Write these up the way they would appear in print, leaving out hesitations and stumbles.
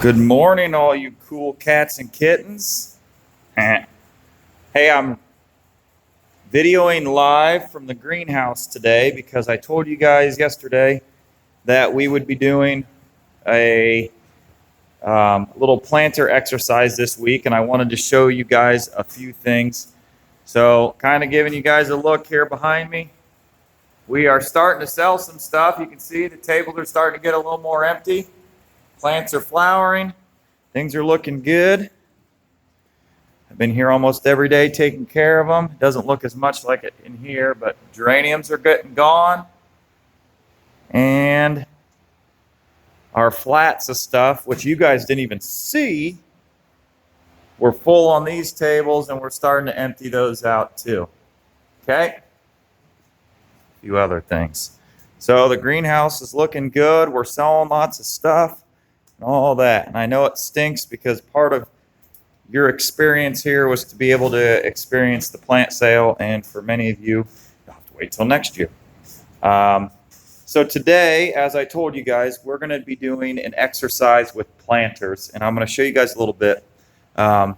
Good morning, all you cool cats and kittens. Hey, I'm videoing live from the greenhouse today because I told you guys yesterday that we would be doing a little planter exercise this week, and I wanted to show you guys a few things. So, kind of giving you guys a look here behind me. We are starting to sell some stuff. You can see the tables are starting to get a little more empty. Plants are flowering. Things are looking good. I've been here almost every day taking care of them. It doesn't look as much like it in here, but geraniums are getting gone. And our flats of stuff, which you guys didn't even see, we're full on these tables, and we're starting to empty those out too. Okay? A few other things. So the greenhouse is looking good. We're selling lots of stuff and all that. And I know it stinks because part of your experience here was to be able to experience the plant sale, and for many of you, you'll have to wait till next year. So today, as I told you guys, we're going to be doing an exercise with planters, and I'm going to show you guys a little bit about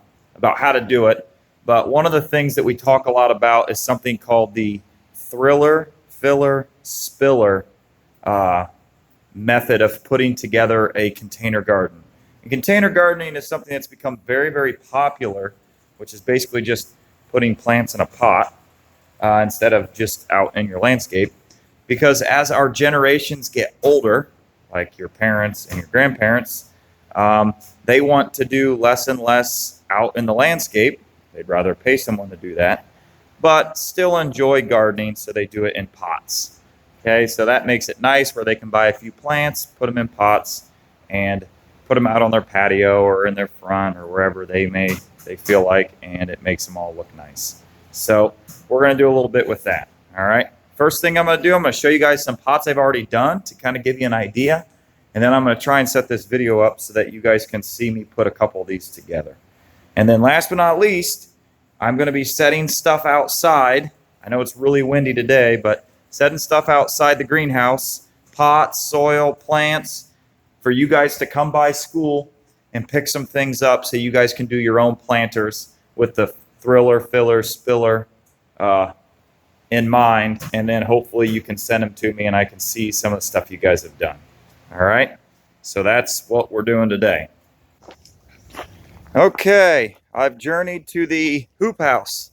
how to do it. But one of the things that we talk a lot about is something called the thriller, filler, spiller method of putting together a container garden. And container gardening is something that's become very, very popular, which is basically just putting plants in a pot instead of just out in your landscape. Because as our generations get older, like your parents and your grandparents, they want to do less and less out in the landscape. They'd rather pay someone to do that, but still enjoy gardening, so they do it in pots. Okay, so that makes it nice where they can buy a few plants, put them in pots, and put them out on their patio or in their front or wherever they feel like, and it makes them all look nice. So we're going to do a little bit with that. All right. First thing I'm going to show you guys some pots I've already done to kind of give you an idea. And then I'm going to try and set this video up so that you guys can see me put a couple of these together. And then last but not least, I'm going to be setting stuff outside. I know it's really windy today, but setting stuff outside the greenhouse, pots, soil, plants, for you guys to come by school and pick some things up so you guys can do your own planters with the thriller, filler, spiller in mind, and then hopefully you can send them to me and I can see some of the stuff you guys have done. All right, so that's what we're doing today. Okay, I've journeyed to the hoop house.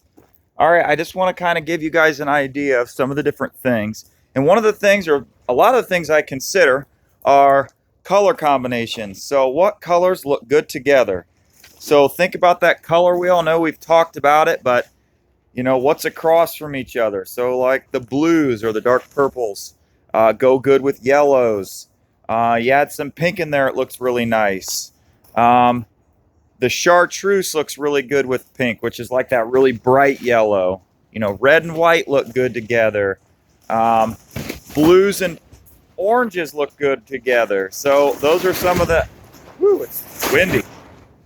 All right, I just want to kind of give you guys an idea of some of the different things. And one of the things, or a lot of the things I consider, are color combinations. So what colors look good together? So think about that color wheel. I know we've talked about it, but you know, what's across from each other? So like the blues or the dark purples go good with yellows. You add some pink in there, it looks really nice. The chartreuse looks really good with pink, which is like that really bright yellow. You know, red and white look good together. Blues and oranges look good together. So those are some of the, it's windy,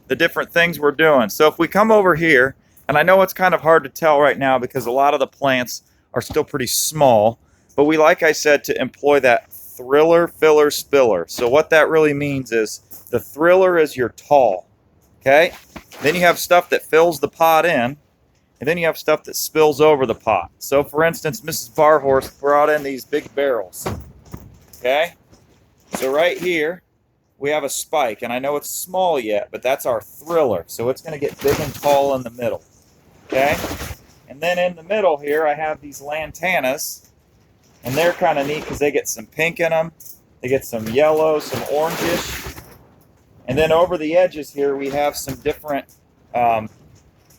the different things we're doing. So if we come over here, and I know it's kind of hard to tell right now because a lot of the plants are still pretty small, but we, like I said, to employ that thriller, filler, spiller. So what that really means is the thriller is your tall, okay? Then you have stuff that fills the pot in, and then you have stuff that spills over the pot. So for instance, Mrs. Barhorse brought in these big barrels, okay? So right here, we have a spike, and I know it's small yet, but that's our thriller. So it's going to get big and tall in the middle. Okay, and then in the middle here, I have these lantanas, and they're kind of neat because they get some pink in them, they get some yellow, some orangish, and then over the edges here, we have some different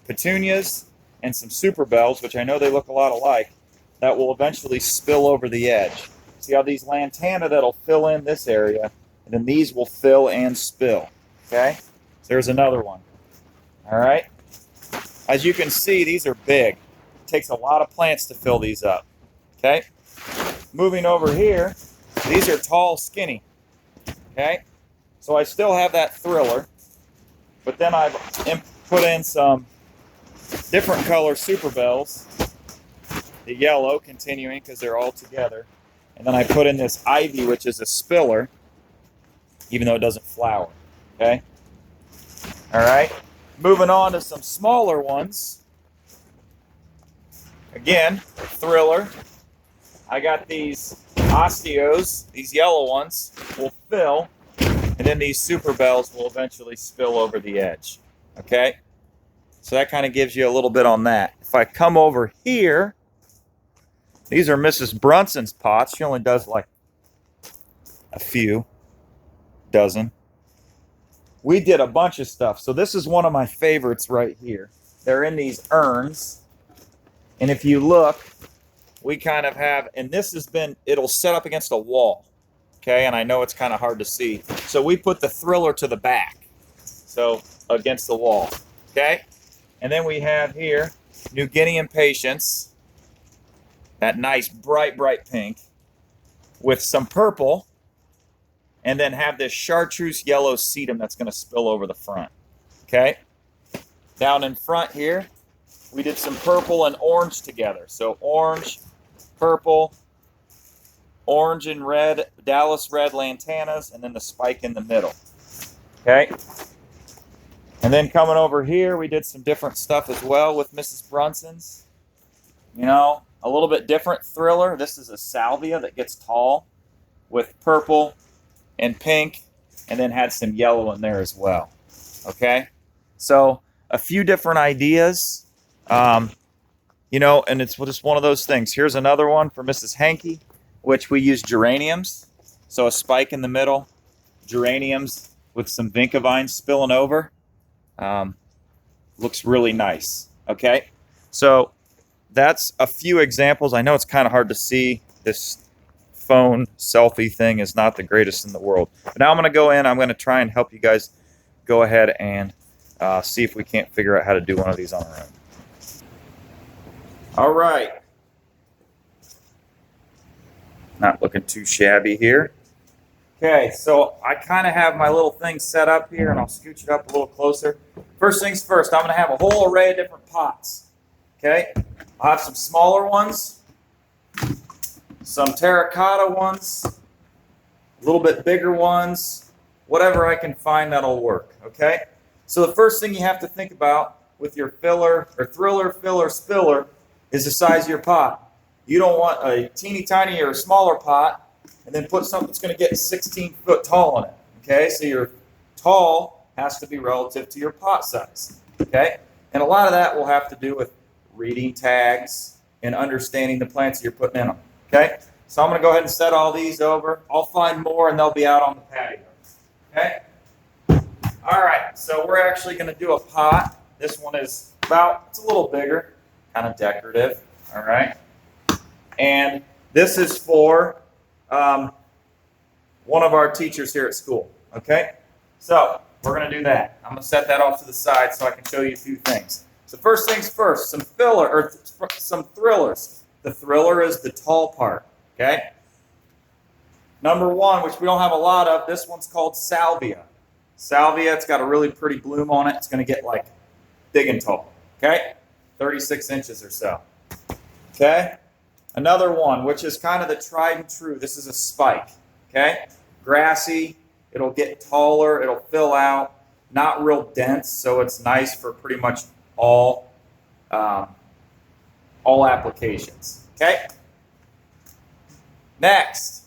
petunias and some super bells, which I know they look a lot alike, that will eventually spill over the edge. So you have these lantana that'll fill in this area, and then these will fill and spill. Okay, so there's another one. All right. As you can see, these are big. It takes a lot of plants to fill these up. Okay? Moving over here, these are tall, skinny. Okay? So I still have that thriller, but then I've put in some different color super bells. The yellow continuing because they're all together. And then I put in this ivy, which is a spiller, even though it doesn't flower. Okay. All right. Moving on to some smaller ones. Again, Thriller. I got these Osteos, these yellow ones, will fill, and then these Super Bells will eventually spill over the edge. Okay? So that kind of gives you a little bit on that. If I come over here, these are Mrs. Brunson's pots. She only does like a few dozen. We did a bunch of stuff. So this is one of my favorites right here. They're in these urns. And if you look, we kind of have, and this has been, it'll set up against a wall. Okay, and I know it's kind of hard to see. So we put the Thriller to the back. So against the wall. Okay? And then we have here New Guinean Patience. That nice bright, bright pink. With some purple. And then have this chartreuse yellow sedum that's going to spill over the front. Okay? Down in front here, we did some purple and orange together. So orange, purple, orange and red, Dallas red lantanas, and then the spike in the middle. Okay? And then coming over here, we did some different stuff as well with Mrs. Brunson's. You know, a little bit different Thriller. This is a salvia that gets tall with purple and pink, and then had some yellow in there as well. Okay? So a few different ideas. You know, and it's just one of those things. Here's another one for Mrs. Hankey, which we use geraniums. So a spike in the middle, geraniums with some vinca vines spilling over. Looks really nice. Okay, so that's a few examples. I know it's kind of hard to see. This phone selfie thing is not the greatest in the world. But now I'm going to go in. I'm going to try and help you guys go ahead and see if we can't figure out how to do one of these on our own. All right. Not looking too shabby here. Okay, so I kind of have my little thing set up here, and I'll scooch it up a little closer. First things first, I'm going to have a whole array of different pots. Okay, I'll have some smaller ones, some terracotta ones, a little bit bigger ones, whatever I can find that'll work. Okay, so the first thing you have to think about with your filler or Thriller, filler, spiller is the size of your pot. You don't want a teeny tiny or a smaller pot and then put something that's going to get 16 foot tall on it. Okay, so your tall has to be relative to your pot size. Okay, and a lot of that will have to do with reading tags and understanding the plants that you're putting in them. Okay, so I'm going to go ahead and set all these over. I'll find more and they'll be out on the patio. Okay, all right, so we're actually going to do a pot. This one is it's a little bigger, kind of decorative. All right, and this is for one of our teachers here at school. Okay, so we're going to do that. I'm going to set that off to the side so I can show you a few things. So first things first, some some Thrillers. The Thriller is the tall part. Okay. Number one, which we don't have a lot of, this one's called Salvia. Salvia, it's got a really pretty bloom on it. It's going to get like big and tall. Okay, 36 inches or so. Okay. Another one, which is kind of the tried and true. This is a spike. Okay, grassy. It'll get taller. It'll fill out. Not real dense, so it's nice for pretty much all applications. Okay. Next,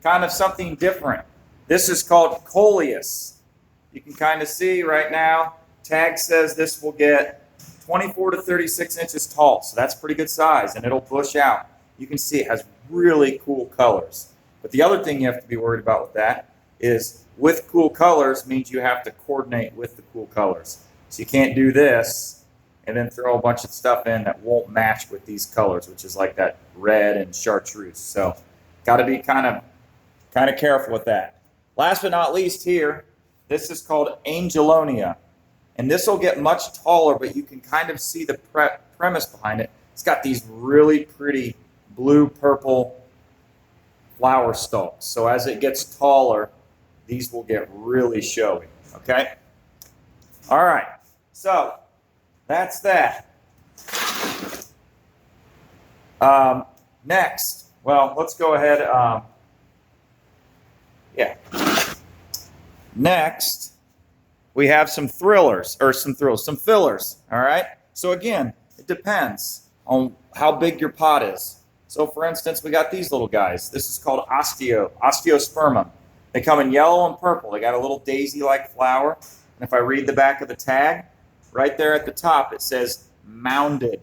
kind of something different. This is called Coleus. You can kind of see right now. Tag says this will get 24 to 36 inches tall, so that's pretty good size, and it'll bush out. You can see it has really cool colors. But the other thing you have to be worried about with that is with cool colors means you have to coordinate with the cool colors. So you can't do this and then throw a bunch of stuff in that won't match with these colors, which is like that red and chartreuse. So got to be kind of careful with that. Last but not least here, this is called Angelonia. And this will get much taller, but you can kind of see the premise behind it. It's got these really pretty blue-purple flower stalks. So as it gets taller, these will get really showy. Okay? All right. So that's that. Next, well, let's go ahead. Next, we have some some fillers. All right. So again, it depends on how big your pot is. So for instance, we got these little guys. This is called osteospermum. They come in yellow and purple. They got a little daisy-like flower. And if I read the back of the tag, right there at the top, it says mounded,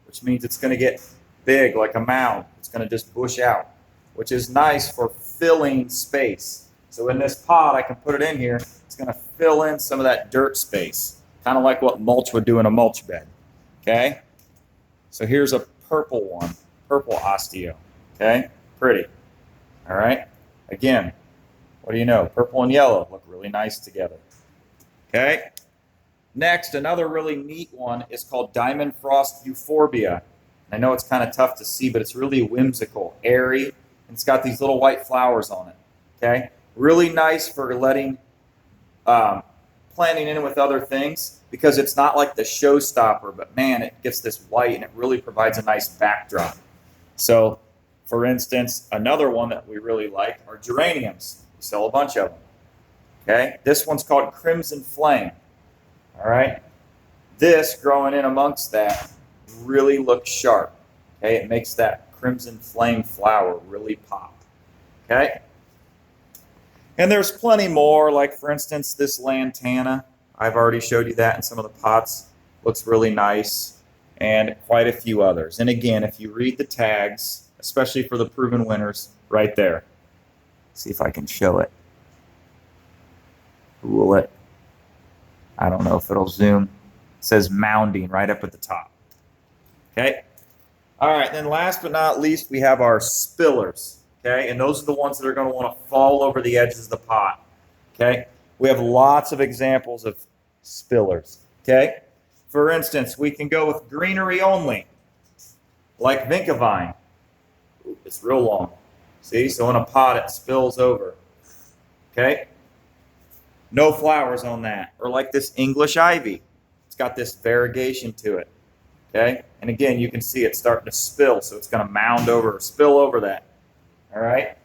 which means it's going to get big like a mound. It's going to just bush out, which is nice for filling space. So in this pot, I can put it in here. It's going to fill in some of that dirt space, kind of like what mulch would do in a mulch bed. Okay? So here's a purple one, purple osteo. Okay? Pretty. All right? Again, what do you know? Purple and yellow look really nice together. Okay? Next, another really neat one is called Diamond Frost Euphorbia. I know it's kind of tough to see, but it's really whimsical, airy, and it's got these little white flowers on it. Okay? Really nice for letting, planting in with other things because it's not like the showstopper, but man, it gets this white and it really provides a nice backdrop. So, for instance, another one that we really like are geraniums. We sell a bunch of them. Okay? This one's called Crimson Flame. All right? This, growing in amongst that, really looks sharp. Okay? It makes that Crimson Flame flower really pop. Okay? And there's plenty more, like for instance, this lantana. I've already showed you that in some of the pots. Looks really nice. And quite a few others. And again, if you read the tags, especially for the proven winners, right there. See if I can show it. Will it? I don't know if it'll zoom. It says mounding right up at the top. Okay? All right, then last but not least, we have our spillers. Okay? And those are the ones that are going to want to fall over the edges of the pot. Okay? We have lots of examples of spillers. Okay? For instance, we can go with greenery only, like Vinkavine. Ooh, it's real long. See? So in a pot, it spills over. Okay? No flowers on that. Or like this English ivy. It's got this variegation to it. Okay? And again, you can see it starting to spill, so it's going to mound over or spill over that. All right?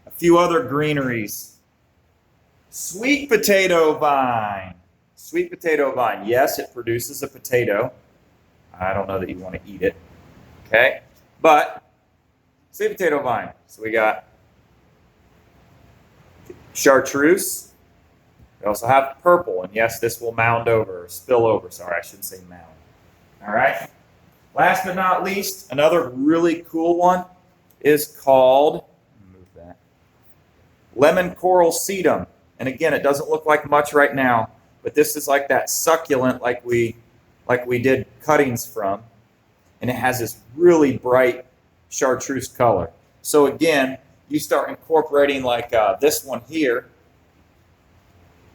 A few other greeneries. Sweet potato vine. Sweet potato vine. Yes, it produces a potato. I don't know that you want to eat it. Okay? But sweet potato vine. So we got chartreuse. We also have purple. And yes, this will mound over or spill over. Sorry, I shouldn't say mound. All right? Last but not least, another really cool one is called, move that, lemon coral sedum. And again, it doesn't look like much right now, but this is like that succulent like we did cuttings from. And it has this really bright chartreuse color. So again, you start incorporating like this one here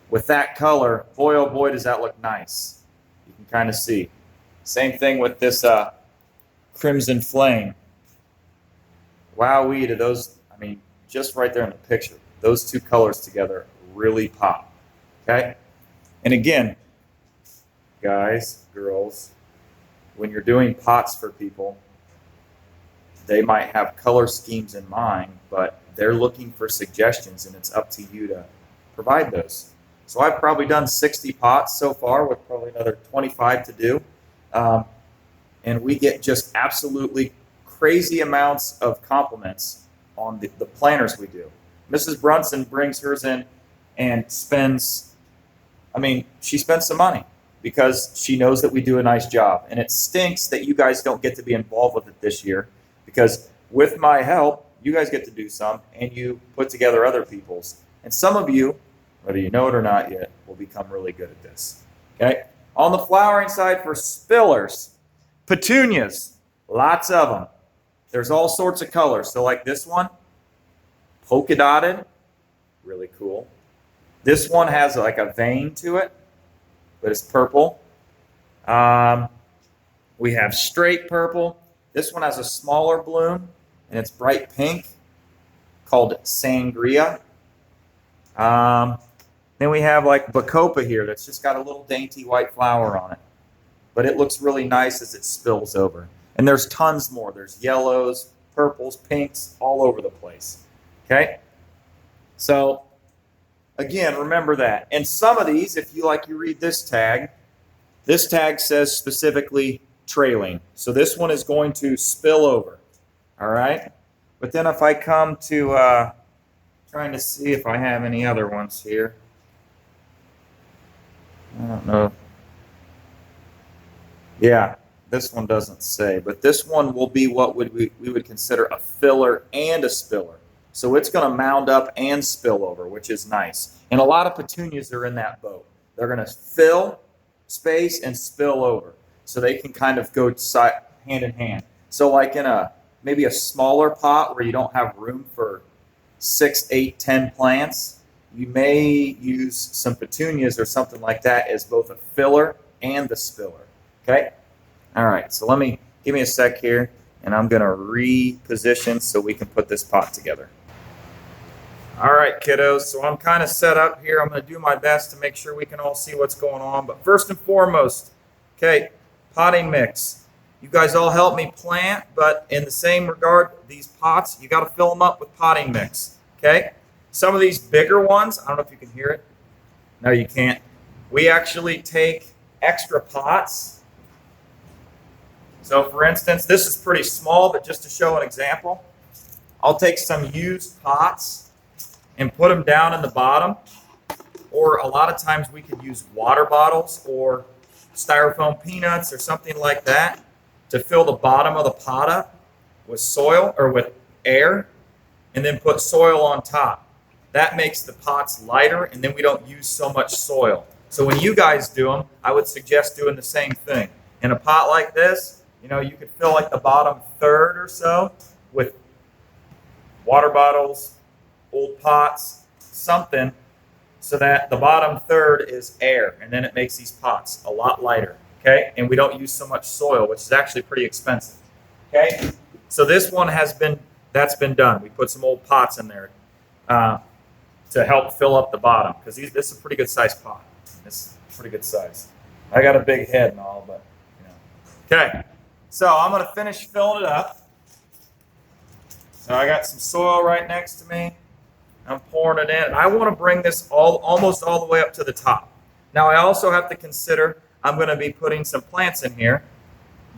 with that color. Boy, oh boy, does that look nice. You can kind of see. Same thing with this Crimson Flame. Wowee, to those, I mean, just right there in the picture, those two colors together really pop. Okay? And again, guys, girls, when you're doing pots for people, they might have color schemes in mind, but they're looking for suggestions, and it's up to you to provide those. So I've probably done 60 pots so far, with probably another 25 to do. And we get just absolutely crazy amounts of compliments on the planters we do. Mrs. Brunson brings hers in and spends, she spends some money because she knows that we do a nice job. And it stinks that you guys don't get to be involved with it this year, because with my help, you guys get to do some, and you put together other people's. And some of you, whether you know it or not yet, will become really good at this. Okay? On the flowering side for spillers, petunias, lots of them. There's all sorts of colors. So like this one, polka dotted, really cool. This one has like a vein to it, but it's purple. We have straight purple. This one has a smaller bloom, and it's bright pink, called sangria. Then we have like bacopa here that's just got a little dainty white flower on it. But it looks really nice as it spills over. And there's tons more. There's yellows, purples, pinks, all over the place. Okay? So, Again, remember that. And some of these, if you read this tag says specifically trailing. So this one is going to spill over. All right. But then if I come to trying to see if I have any other ones here. I don't know. Yeah, this one doesn't say, but this one will be what we would consider a filler and a spiller. So it's going to mound up and spill over, which is nice. And a lot of petunias are in that boat. They're going to fill space and spill over. So they can kind of go hand in hand. So like in maybe a smaller pot where you don't have room for 6, 8, 10 plants, you may use some petunias or something like that as both a filler and the spiller. Okay? All right, so give me a sec here, and I'm going to reposition so we can put this pot together. All right, kiddos, so I'm kind of set up here. I'm going to do my best to make sure we can all see what's going on. But first and foremost, okay, potting mix. You guys all help me plant, but in the same regard, these pots, you got to fill them up with potting mix, okay? Some of these bigger ones, I don't know if you can hear it. No, you can't. We actually take extra pots. So for instance, this is pretty small, but just to show an example, I'll take some used pots and put them down in the bottom. Or a lot of times we could use water bottles or styrofoam peanuts or something like that to fill the bottom of the pot up with soil or with air, and then put soil on top. That makes the pots lighter, and then we don't use so much soil. So when you guys do them, I would suggest doing the same thing. In a pot like this, you could fill like the bottom third or so with water bottles, old pots, something, so that the bottom third is air, and then it makes these pots a lot lighter, okay? And we don't use so much soil, which is actually pretty expensive, okay? So this one that's been done. We put some old pots in there to help fill up the bottom, because this is a pretty good size pot. This is pretty good size. I got a big head and all, but Okay, so I'm going to finish filling it up. So I got some soil right next to me. I'm pouring it in. And I want to bring this almost all the way up to the top. Now I also have to consider I'm going to be putting some plants in here,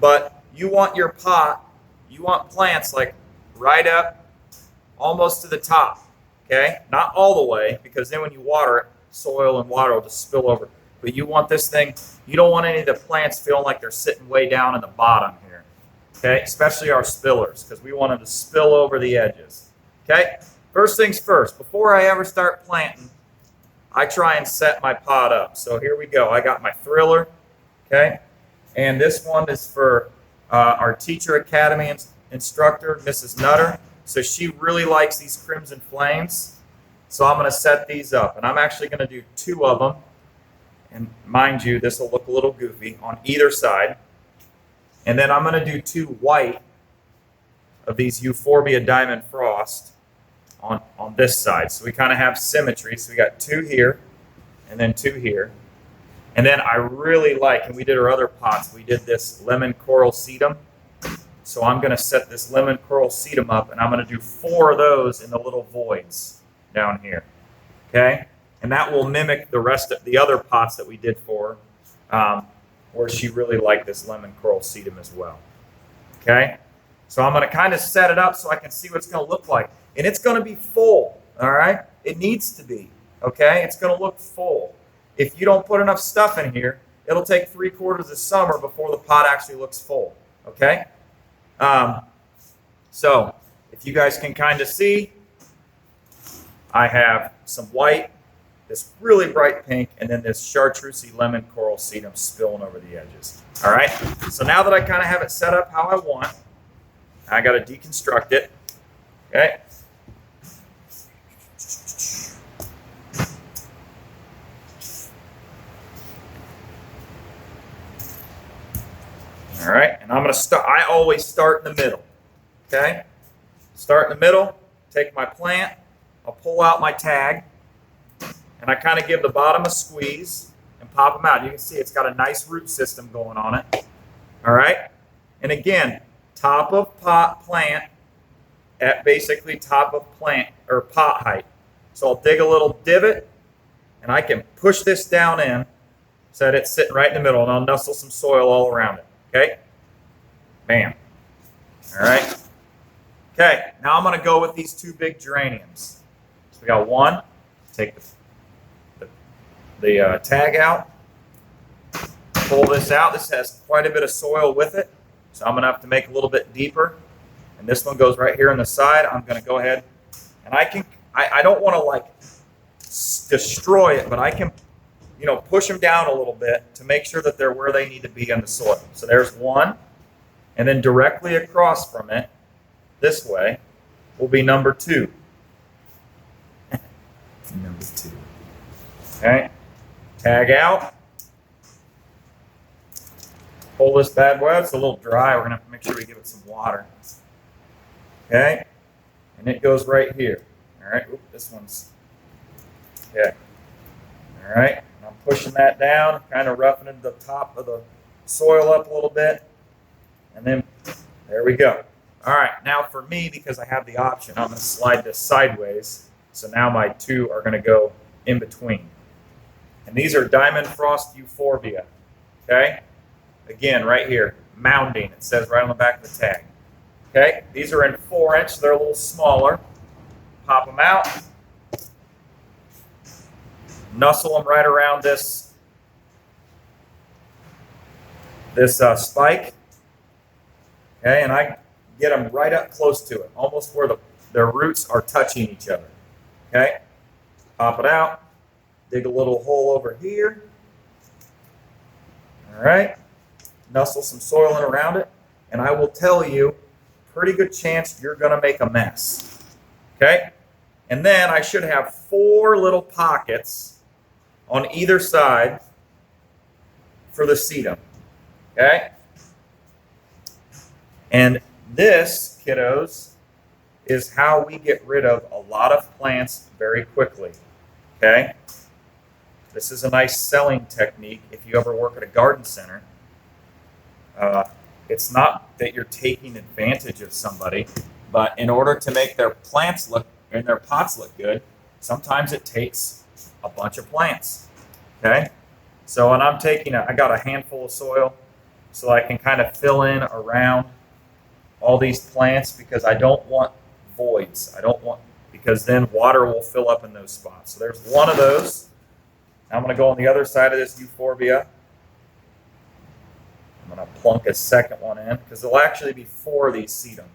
but you want your pot, you want plants like right up almost to the top, okay? Not all the way, because then when you water it, soil and water will just spill over. But you want this thing, you don't want any of the plants feeling like they're sitting way down in the bottom here, okay? Especially our spillers, because we want them to spill over the edges, okay? First things first, before I ever start planting, I try and set my pot up. So here we go. I got my thriller, okay? And this one is for our Teacher Academy instructor, Mrs. Nutter. So she really likes these Crimson Flames. So I'm going to set these up. And I'm actually going to do 2 of them. And mind you, this will look a little goofy on either side. And then I'm going to do 2 white of these Euphorbia Diamond Frost on this side. So we kind of have symmetry. So we got 2 here and then 2 here. And then I really like, and we did our other pots, we did this lemon coral sedum. So I'm going to set this lemon coral sedum up, and I'm going to do 4 of those in the little voids down here. Okay? And that will mimic the rest of the other pots that we did for her, where she really liked this lemon coral sedum as well. Okay? So I'm going to kind of set it up so I can see what it's going to look like. And it's going to be full, all right? It needs to be, okay? It's going to look full. If you don't put enough stuff in here, it'll take 3/4 of summer before the pot actually looks full, okay? So if you guys can kind of see, I have some white, this really bright pink, and then this chartreusey lemon coral sedum spilling over the edges, all right? So now that I kind of have it set up how I want, I got to deconstruct it, okay? All right, and I'm going to start, I always start in the middle, okay? Start in the middle, take my plant, I'll pull out my tag, and I kind of give the bottom a squeeze and pop them out. You can see it's got a nice root system going on it, all right? And again, top of pot plant at basically top of plant or pot height. So I'll dig a little divot and I can push this down in so that it's sitting right in the middle, and I'll nuzzle some soil all around it. Okay? Bam. All right. Okay, now I'm going to go with these two big geraniums. So we got one. Take the tag out. Pull this out. This has quite a bit of soil with it, so I'm going to have to make it a little bit deeper. And this one goes right here on the side. I'm going to go ahead, and I don't want to like destroy it, but I can, push them down a little bit to make sure that they're where they need to be in the soil. So there's one, and then directly across from it, this way, will be number 2. Number 2. Okay. Tag out. Pull this bad boy out. It's a little dry. We're going to have to make sure we give it some water. Okay. And it goes right here. All right. Oop, this one's. Okay. All right. And I'm pushing that down, kind of roughening the top of the soil up a little bit. And then there we go. All right. Now for me, because I have the option, I'm going to slide this sideways. So now my 2 are going to go in between. And these are Diamond Frost Euphorbia. Okay. Again, right here, mounding. It says right on the back of the tag. Okay. These are in 4-inch. They're a little smaller. Pop them out. Nuzzle them right around this spike. Okay, and I get them right up close to it, almost where their roots are touching each other. Okay, pop it out. Dig a little hole over here. All right, nuzzle some soil in around it, and I will tell you, pretty good chance you're going to make a mess. Okay, and then I should have 4 little pockets on either side for the sedum. Okay? And this, kiddos, is how we get rid of a lot of plants very quickly. Okay? This is a nice selling technique if you ever work at a garden center. It's not that you're taking advantage of somebody, but in order to make their plants look and their pots look good, sometimes it takes a bunch of plants. Okay? So when I'm taking I got a handful of soil so I can kind of fill in around all these plants because I don't want voids. Because then water will fill up in those spots. So there's one of those. Now I'm going to go on the other side of this euphorbia. I'm going to plunk a second one in because there'll actually be 4 of these sedum.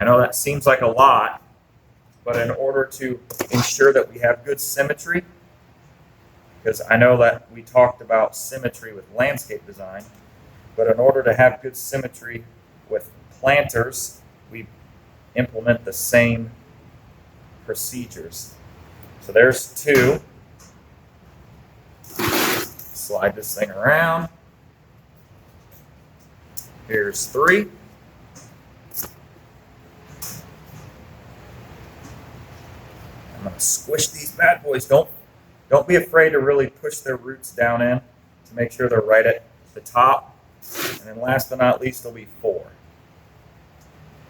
I know that seems like a lot, but in order to ensure that we have good symmetry, because I know that we talked about symmetry with landscape design, but in order to have good symmetry with planters, we implement the same procedures. So there's 2. Slide this thing around. Here's 3. I'm going to squish these bad boys. Don't be afraid to really push their roots down in to make sure they're right at the top. And then last but not least, there'll be 4.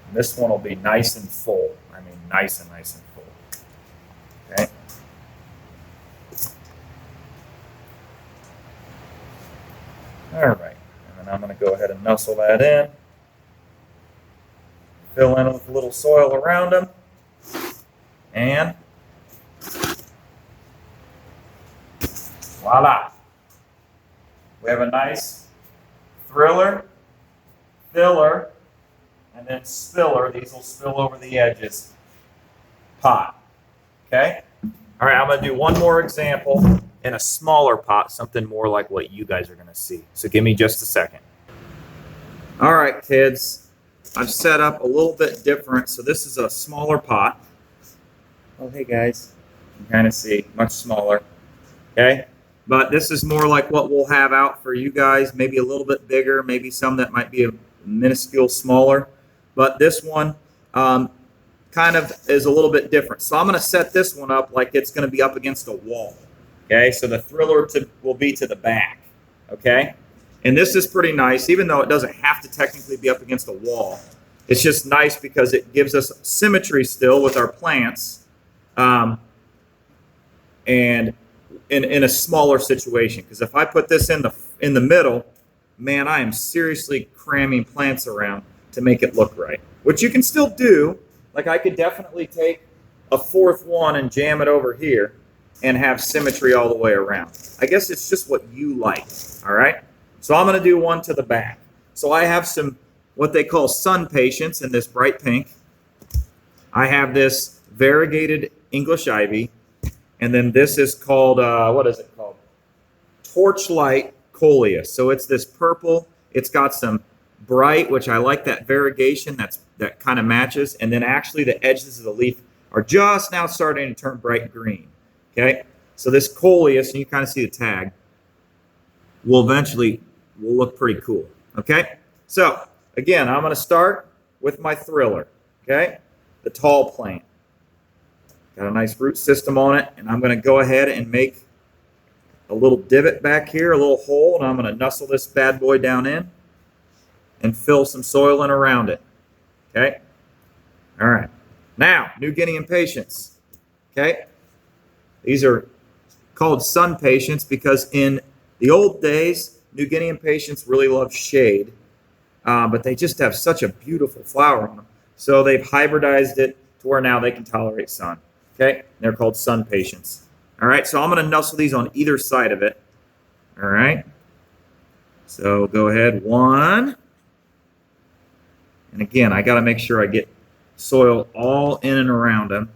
And this one will be nice and full. I mean, nice and full. Okay. All right. And then I'm going to go ahead and nuzzle that in. Fill in with a little soil around them. And voila. We have a nice thriller, filler, and then spiller. These will spill over the edges. Pot. Okay? All right, I'm going to do one more example in a smaller pot, something more like what you guys are going to see. So give me just a second. All right, kids. I've set up a little bit different. So this is a smaller pot. Oh, hey, guys. You can kind of see, much smaller. Okay? But this is more like what we'll have out for you guys, maybe a little bit bigger, maybe some that might be a minuscule smaller. But this one kind of is a little bit different. So I'm going to set this one up like it's going to be up against a wall. Okay, so the thriller will be to the back. Okay, and this is pretty nice, even though it doesn't have to technically be up against a wall. It's just nice because it gives us symmetry still with our plants. And in a smaller situation. Because if I put this in the middle, man, I am seriously cramming plants around to make it look right. Which you can still do. Like I could definitely take a fourth one and jam it over here and have symmetry all the way around. I guess it's just what you like, all right? So I'm gonna do one to the back. So I have some, what they call sun patience in this bright pink. I have this variegated English ivy, and then this is called, what is it called? Torchlight coleus. So it's this purple, it's got some bright, which I like that variegation, that kind of matches, and then actually the edges of the leaf are just now starting to turn bright green. Okay, so this coleus, and you kind of see the tag, will look pretty cool. Okay, so again, I'm going to start with my thriller. Okay, the tall plant. Got a nice root system on it, and I'm going to go ahead and make a little divot back here, a little hole, and I'm going to nuzzle this bad boy down in and fill some soil in around it. Okay, all right. Now, New Guinea impatiens. Okay. These are called sun patience because in the old days, New Guinea impatiens really love shade, but they just have such a beautiful flower on them. So they've hybridized it to where now they can tolerate sun. Okay, they're called sun patience. All right, so I'm going to nuzzle these on either side of it. All right, so go ahead, one. And again, I got to make sure I get soil all in and around them,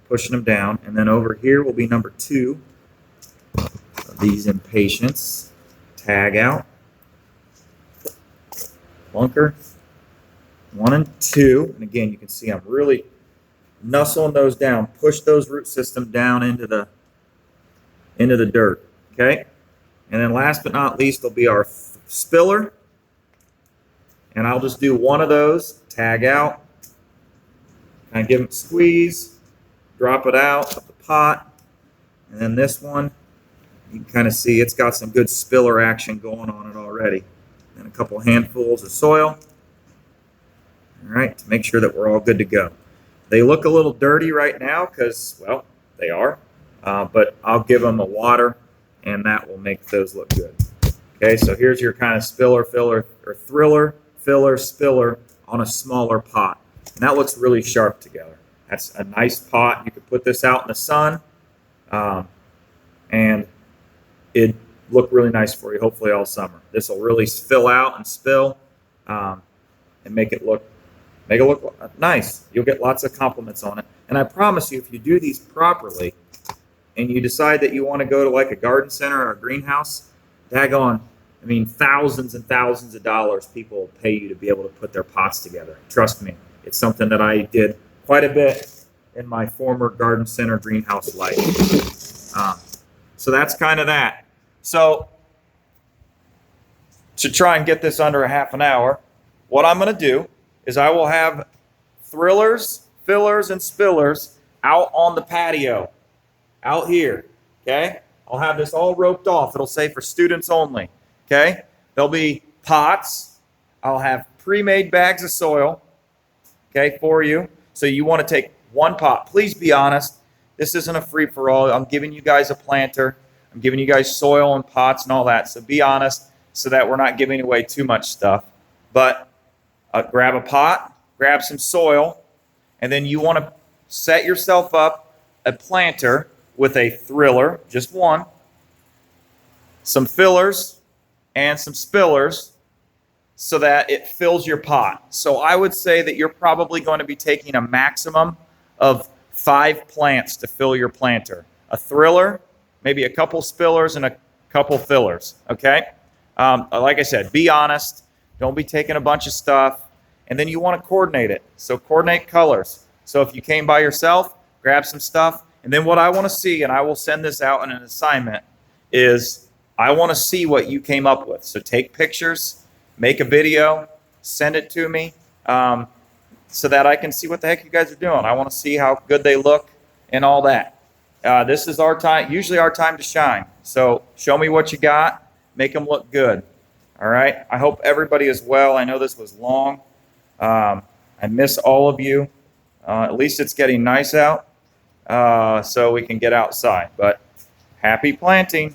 pushing them down. And then over here will be number 2 of these impatiens. Tag out. Bunker 1 and 2. And again, you can see I'm really nuzzling those down. Push those root system down into the dirt. Okay. And then last but not least will be our spiller. And I'll just do one of those. Tag out. Kind of give them a squeeze, drop it out of the pot, and then this one, you can kind of see it's got some good spiller action going on it already. And a couple handfuls of soil, all right, to make sure that we're all good to go. They look a little dirty right now because, well, they are, but I'll give them a water, and that will make those look good. Okay, so here's your kind of spiller, filler, or thriller, filler, spiller on a smaller pot. And that looks really sharp together. That's a nice pot. You could put this out in the sun, and it'd look really nice for you, hopefully all summer. This will really fill out and spill, and make it look nice. You'll get lots of compliments on it. And I promise you, if you do these properly, and you decide that you want to go to like a garden center or a greenhouse, daggone, I mean, thousands and thousands of dollars people will pay you to be able to put their pots together. Trust me. It's something that I did quite a bit in my former garden center greenhouse life. So that's kind of that. So to try and get this under a half an hour, what I'm going to do is I will have thrillers, fillers, and spillers out on the patio, out here, okay? I'll have this all roped off. It'll say for students only, okay? There'll be pots. I'll have pre-made bags of soil, okay, for you. So you want to take one pot. Please be honest. This isn't a free-for-all. I'm giving you guys a planter. I'm giving you guys soil and pots and all that. So be honest so that we're not giving away too much stuff. But grab a pot, grab some soil, and then you want to set yourself up a planter with a thriller, just one, some fillers, and some spillers so that it fills your pot. So I would say that you're probably going to be taking a maximum of 5 plants to fill your planter. A thriller, maybe a couple spillers, and a couple fillers, okay? Like I said, be honest. Don't be taking a bunch of stuff. And then you want to coordinate it. So coordinate colors. So if you came by yourself, grab some stuff. And then what I want to see, and I will send this out in an assignment, is I want to see what you came up with. So take pictures, make a video, send it to me so that I can see what the heck you guys are doing. I want to see how good they look and all that. This is our time, usually our time to shine. So show me what you got, make them look good. All right. I hope everybody is well. I know this was long. I miss all of you. At least it's getting nice out so we can get outside. But Happy planting!